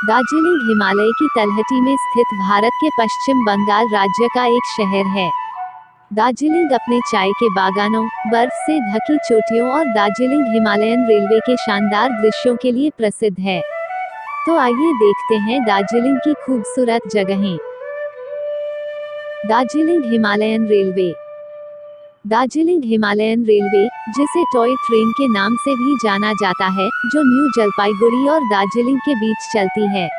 दार्जिलिंग हिमालय की तलहटी में स्थित भारत के पश्चिम बंगाल राज्य का एक शहर है। दार्जिलिंग अपने चाय के बागानों, बर्फ से ढकी चोटियों और दार्जिलिंग हिमालयन रेलवे के शानदार दृश्यों के लिए प्रसिद्ध है। तो आइए देखते हैं दार्जिलिंग की खूबसूरत जगहें। Darjeeling Himalayan railway. Darjeeling Himalayan railway, जिसे टॉय ट्रेन के नाम से भी जाना जाता है, जो न्यू जलपाईगुड़ी और दार्जिलिंग के बीच चलती है।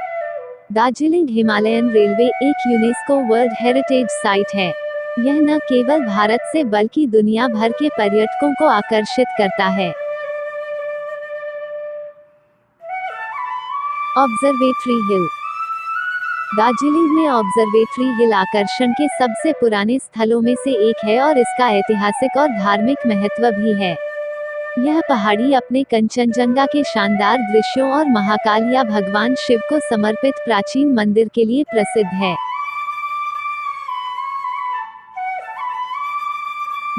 दार्जिलिंग हिमालयन रेलवे एक यूनेस्को वर्ल्ड हेरिटेज साइट है। यह न केवल भारत से बल्कि दुनिया भर के पर्यटकों को आकर्षित करता है। ऑब्जर्वेटरी हिल। दार्जिलिंग में ऑब्जर्वेटरी हिल आकर्षण के सबसे पुराने स्थलों में से एक है और इसका ऐतिहासिक और धार्मिक महत्व भी है। यह पहाड़ी अपने कंचनजंगा के शानदार दृश्यों और महाकाल या भगवान शिव को समर्पित प्राचीन मंदिर के लिए प्रसिद्ध है।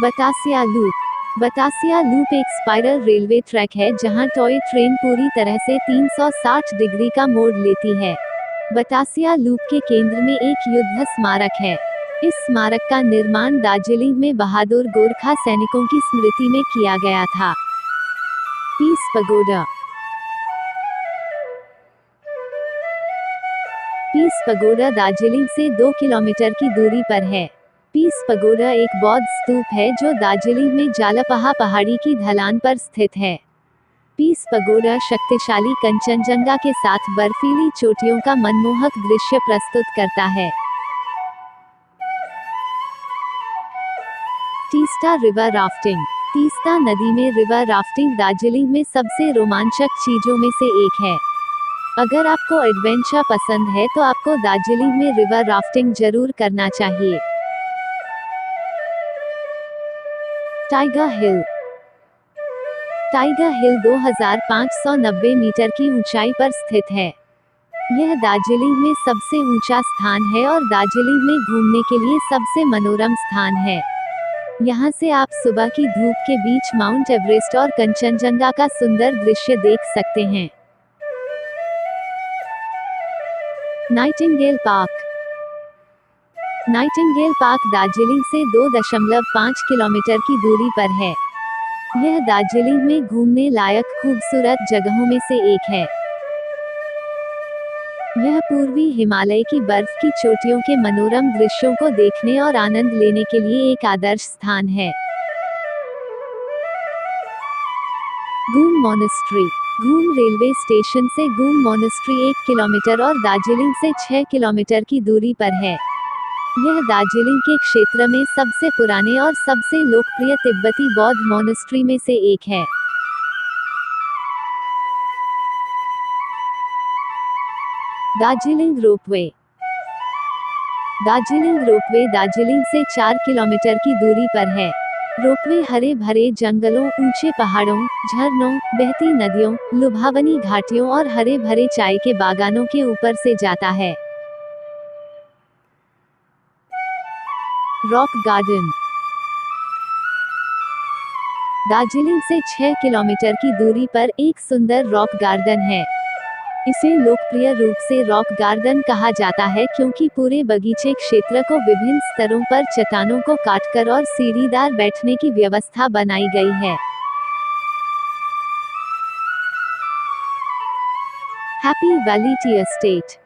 बतासिया लूप। बतासिया लूप एक स्पाइरल रेलवे ट्रैक है जहां टॉय ट्रेन पूरी तरह से 360 डिग्री का मोड़ लेती है। बतासिया लूप के केंद्र में एक युद्ध स्मारक है। इस स्मारक का निर्माण दार्जिलिंग में बहादुर गोरखा सैनिकों की स्मृति में किया गया था। Peace pagoda. Peace pagoda Darjeeling से 2 किलोमीटर की दूरी पर है। पीस पगोडा एक बौद्ध स्तूप है जो दार्जिलिंग में जालपहा पहाड़ी की ढलान पर स्थित है। पीस पगोडा शक्तिशाली कंचनजंगा के साथ बर्फीली चोटियों का मनमोहक दृश्य प्रस्तुत करता है। Teesta river rafting. तीस्ता नदी में रिवर राफ्टिंग दार्जिलिंग में सबसे रोमांचक चीजों में से एक है। अगर आपको एडवेंचर पसंद है तो आपको दार्जिलिंग में रिवर राफ्टिंग जरूर करना चाहिए। टाइगर हिल। टाइगर हिल 2590 मीटर की ऊंचाई पर स्थित है। यह दार्जिलिंग में सबसे ऊंचा स्थान है और दार्जिलिंग में घूमने के लिए सबसे मनोरम स्थान है। यहां से आप सुबह की धूप के बीच माउंट एवरेस्ट और कंचनजंगा का सुंदर दृश्य देख सकते हैं। Nightingale park. Nightingale park Darjeeling से 2.5 किलोमीटर की दूरी पर है। यह दार्जिलिंग में घूमने लायक खूबसूरत जगहों में से एक है। यह पूर्वी हिमालय की बर्फ की चोटियों के मनोरम दृश्यों को देखने और आनंद लेने के लिए एक आदर्श स्थान है। गूम मॉनेस्ट्री। गूम रेलवे स्टेशन से गूम मॉनेस्ट्री 1 किलोमीटर और दार्जिलिंग से 6 किलोमीटर की दूरी पर है। यह दार्जिलिंग के क्षेत्र में सबसे पुराने और सबसे लोकप्रिय तिब्बती बौद्ध मॉनेस्ट्री में से एक है। दार्जिलिंग रोपवे। दार्जिलिंग रोपवे दार्जिलिंग से 4 किलोमीटर की दूरी पर है। रोपवे हरे भरे जंगलों, ऊंचे पहाड़ों, झरनों, बहती नदियों, लुभावनी घाटियों और हरे भरे चाय के बागानों के ऊपर से जाता है। Rock garden. दार्जिलिंग से 6 किलोमीटर की दूरी पर एक सुंदर रॉक गार्डन है। इसे लोकप्रिय रूप से रॉक गार्डन कहा जाता है क्योंकि पूरे बगीचे क्षेत्र को विभिन्न स्तरों पर चट्टानों को काटकर और सीढ़ीदार बैठने की व्यवस्था बनाई गई है। Happy valley tea estate.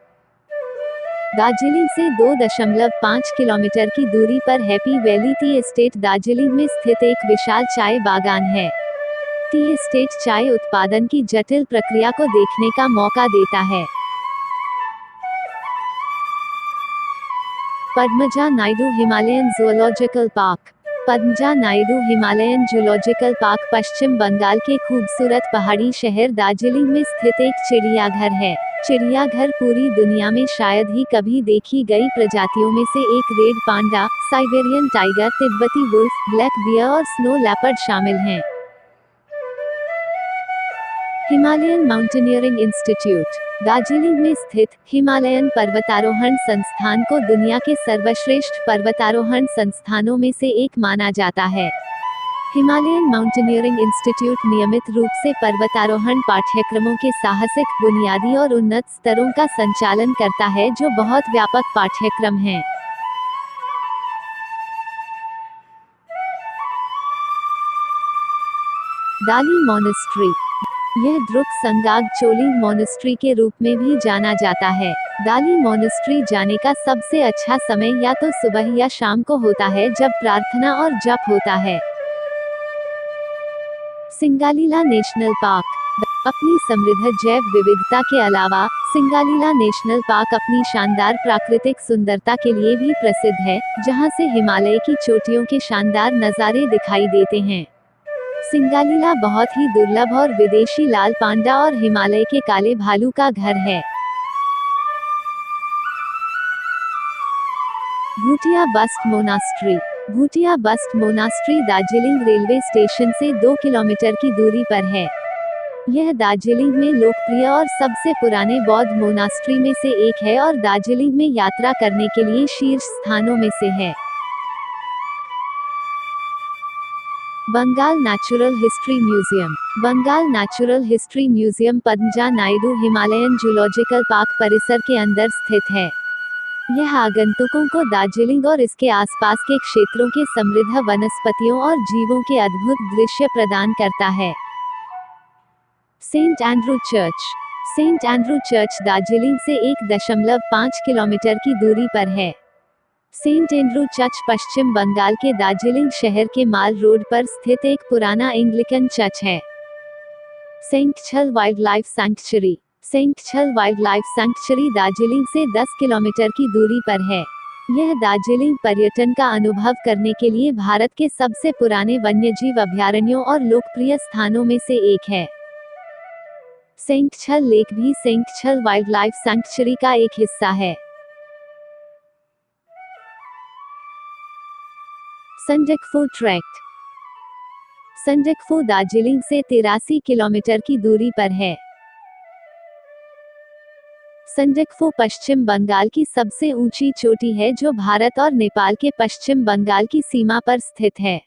Darjeeling से 2.5 किलोमीटर की दूरी पर happy valley tea estate Darjeeling में स्थित एक विशाल चाय बागान है। टी एस्टेट चाय उत्पादन की जटिल प्रक्रिया को देखने का मौका देता है। Padmaja Naidu Himalayan zoological park. Padmaja Naidu Himalayan zoological park Paschim Bengal के खूबसूरत पहाड़ी शहर दार्जिलिंग में स्थित एक चिड़ियाघर है। चिड़ियाघर पूरी दुनिया में शायद ही कभी देखी गई प्रजातियों में से एक रेड पांडा, साइबेरियन टाइगर, तिब्बती वुल्फ, ब्लैक बियर और स्नो लेपर्ड शामिल हैं। Himalayan mountaineering institute. दार्जिलिंग में स्थित हिमालयन पर्वतारोहण संस्थान को दुनिया के सर्वश्रेष्ठ पर्वतारोहण संस्थानों में से एक माना जाता है। हिमालयन माउंटेनियरिंग इंस्टीट्यूट नियमित रूप से पर्वतारोहण पाठ्यक्रमों के साहसिक, बुनियादी और उन्नत स्तरों का संचालन करता है जो बहुत व्यापक पाठ्यक्रम हैं। दाली मॉनेस्ट्री। यह द्रुक संगाग चोली मॉनेस्ट्री के रूप में भी जाना जाता है। दाली मॉनेस्ट्री जाने का सबसे अच्छा समय या तो सुबह या शाम को होता है जब प्रार्थना और जप होता है। Singalila national park. अपनी समृद्ध जैव विविधता के अलावा सिंगालीला नेशनल पार्क अपनी शानदार प्राकृतिक सुंदरता के लिए भी प्रसिद्ध है, जहां से हिमालय की चोटियों के शानदार नज़ारे दिखाई देते हैं। सिंगालीला बहुत ही दुर्लभ और विदेशी लाल पांडा और हिमालय के काले भालू का घर है। Bhutia Busty monastery. Bhutia Busty monastery Darjeeling railway station से 2 किलोमीटर की दूरी पर है। यह दार्जिलिंग में लोकप्रिय और सबसे पुराने बौद्ध मोनास्ट्री में से एक है और दार्जिलिंग में यात्रा करने के लिए शीर्ष स्थानों में से है। Bengal natural history museum. Bengal natural history museum Padmaja Naidu Himalayan zoological park परिसर के अंदर स्थित है। यह आगंतुकों को दार्जिलिंग और इसके आसपास के क्षेत्रों के समृद्ध वनस्पतियों और जीवों के अद्भुत दृश्य प्रदान करता है। Saint Andrew church. Saint Andrew church Darjeeling से 1.5 किलोमीटर की दूरी पर है। सेंट एंड्रू चर्च पश्चिम बंगाल के दार्जिलिंग शहर के माल रोड पर स्थित एक पुराना एंग्लिकन चर्च है। Senchal wild life sanctuary. Senchal wild life sanctuary Darjeeling से 10 किलोमीटर की दूरी पर है। यह दार्जिलिंग पर्यटन का अनुभव करने के लिए भारत के सबसे पुराने वन्यजीव अभयारण्यों और लोकप्रिय स्थानों में से एक है। सेंकछल लेक भी सेंकछल वाइल्ड लाइफ सैंक्चुरी का एक हिस्सा है। संडकफू ट्रैक्ट। संडकफू दार्जिलिंग से 83 किलोमीटर की दूरी पर है। संडकफू पश्चिम बंगाल की सबसे ऊंची चोटी है जो भारत और नेपाल के पश्चिम बंगाल की सीमा पर स्थित है।